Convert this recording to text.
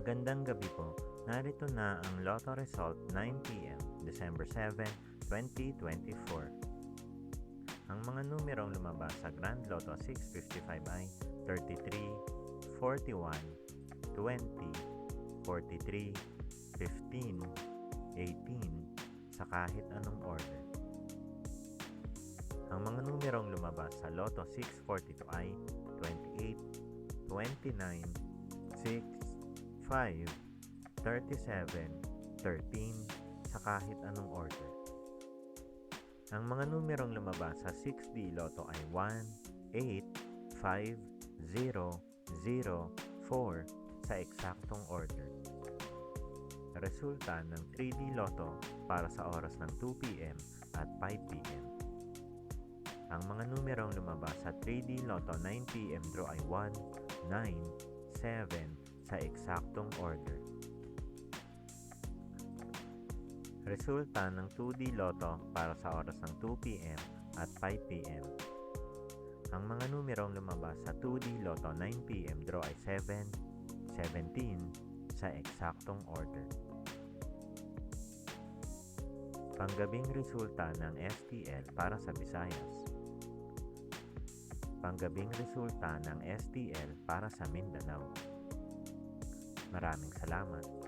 Magandang gabi po. Narito na ang Lotto result 9 p.m. December 7, 2024. Ang mga numerong lumabas sa Grand Lotto 655 ay 33, 41, 20, 43, 15, 18 sa kahit anong order. Ang mga numerong lumabas sa Lotto 642 ay 28, 29, 6, 5, 37, 13 sa kahit anong order. Ang mga numerong lumabas sa 6D Lotto ay 1, 8, 5, 0, 0, 4 sa eksaktong order. Resulta ng 3D Lotto para sa oras ng 2 p.m. at 5 p.m. Ang mga numerong lumabas sa 3D Lotto 9 p.m. draw ay 1, 9, 7 sa eksaktong order. Resulta ng 2D Lotto para sa oras ng 2 p.m. at 5 p.m. Ang mga numerong lumabas sa 2D Lotto 9 p.m. draw ay 7, 17 sa eksaktong order. Panggabing resulta ng STL para sa Visayas. Panggabing resulta ng STL para sa Mindanao. Maraming salamat.